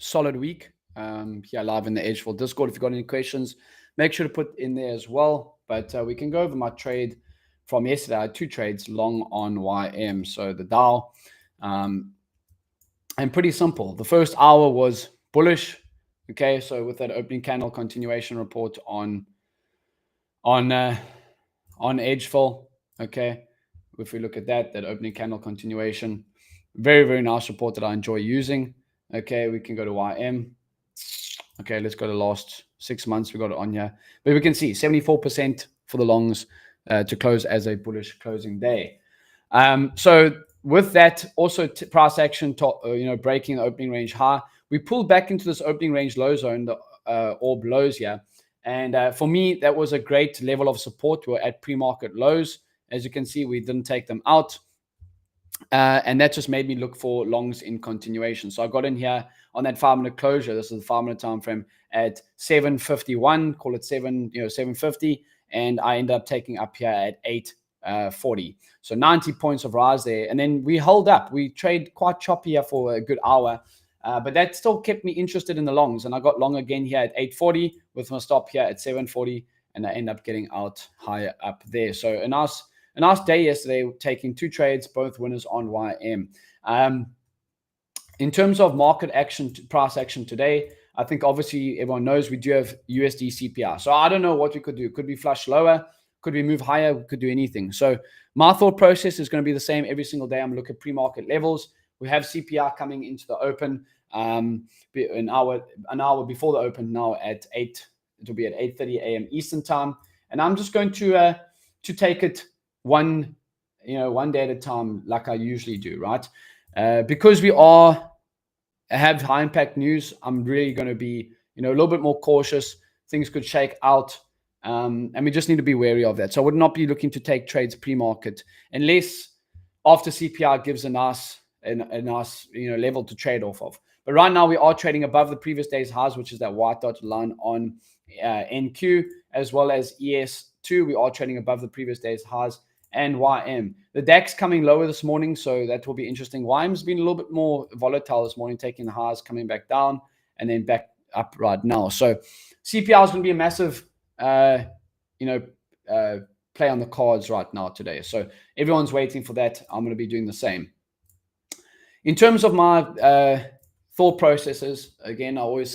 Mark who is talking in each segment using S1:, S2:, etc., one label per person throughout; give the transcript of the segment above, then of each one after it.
S1: solid week here live in the edgeful Discord. If you've got any questions, make sure to put in there as well. But we can go over my trade from yesterday. I had 2 trades long on YM. So the Dow, and pretty simple. The first hour was bullish. Okay, so with that opening candle continuation report on edgeful. Okay, if we look at that opening candle continuation, very, very nice report that I enjoy using. Okay, we can go to YM. Okay, let's go to last 6 months. We got it on here, but we can see 74% for the longs to close as a bullish closing day. So with that, also price action, breaking the opening range high. We pulled back into this opening range low zone, the orb lows here. And for me, that was a great level of support. We're at pre-market lows. As you can see, we didn't take them out. And that just made me look for longs in continuation. So I got in here on that 5-minute closure. This is the 5-minute time frame at 7:51, call it 7:50. And I end up taking up here at 8:40. So 90 points of rise there. And then we held up. We trade quite choppy here for a good hour. But that still kept me interested in the longs. And I got long again here at 8:40 with my stop here at 7:40. And I end up getting out higher up there. So a nice day yesterday, taking 2 trades, both winners on YM. In terms of market action, price action today, I think obviously everyone knows we do have USD CPI. So I don't know what we could do. Could we flush lower? Could we move higher? We could do anything. So my thought process is going to be the same every single day. I'm going to look at pre-market levels. We have CPI coming into the open an hour before the open now at 8. It'll be at 8:30 a.m. Eastern time. And I'm just going to take it one day at a time, like I usually do, right? Because we have high impact news, I'm really going to be, a little bit more cautious. Things could shake out, and we just need to be wary of that. So I would not be looking to take trades pre-market unless after CPI gives a nice level to trade off of. But right now we are trading above the previous day's highs, which is that white dotted line on NQ, as well as ES2. We are trading above the previous day's highs. And YM. The DAX coming lower this morning, so that will be interesting. YM's been a little bit more volatile this morning, taking the highs, coming back down, and then back up right now. So CPI is going to be a massive, play on the cards right now today. So everyone's waiting for that. I'm going to be doing the same. In terms of my thought processes, again, I always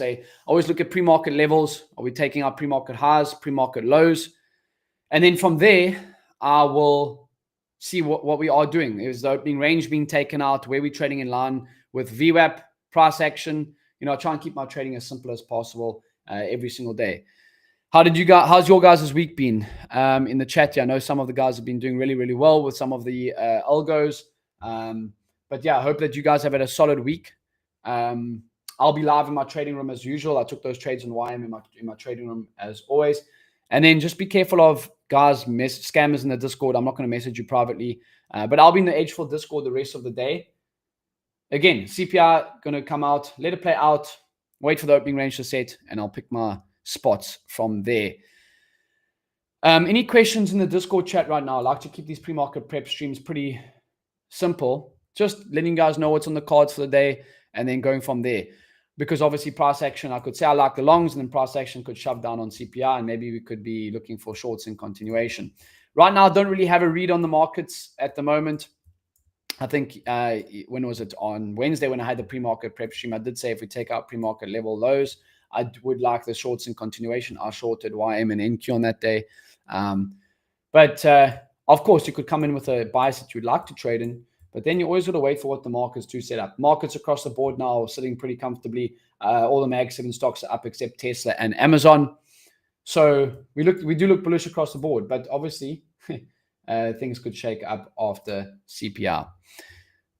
S1: look at pre-market levels. Are we taking out pre-market highs, pre-market lows? And then from there, I will see what we are doing. Is the opening range being taken out? Where we're trading in line with VWAP, price action? I try and keep my trading as simple as possible every single day. How's your guys' week been? In the chat here, I know some of the guys have been doing really, really well with some of the algos. But yeah, I hope that you guys have had a solid week. I'll be live in my trading room as usual. I took those trades on YM in my trading room as always. And then just be careful of guys, scammers in the Discord. I'm not going to message you privately, but I'll be in the edgeful Discord the rest of the day. Again, CPI going to come out, let it play out, wait for the opening range to set, and I'll pick my spots from there. Any questions in the Discord chat right now? I like to keep these pre-market prep streams pretty simple. Just letting you guys know what's on the cards for the day and then going from there. Because obviously price action, I could say I like the longs, and then price action could shove down on CPI, and maybe we could be looking for shorts in continuation. Right now, I don't really have a read on the markets at the moment. I think, when was it? On Wednesday when I had the pre-market prep stream, I did say if we take out pre-market level lows, I would like the shorts in continuation. I shorted YM and NQ on that day. But of course, you could come in with a bias that you'd like to trade in. But then you always got to wait for what the markets do set up. Markets across the board now are sitting pretty comfortably. All the Mag 7 stocks are up except Tesla and Amazon. So we do look bullish across the board. But obviously, things could shake up after CPI.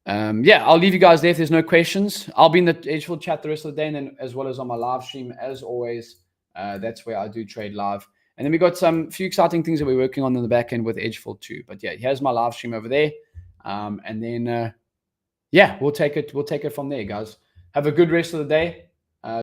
S1: I'll leave you guys there if there's no questions. I'll be in the edgeful chat the rest of the day, and then as well as on my live stream, as always. That's where I do trade live. And then we got some few exciting things that we're working on in the back end with edgeful too. But yeah, here's my live stream over there. And then, we'll take it from there, guys. Have a good rest of the day.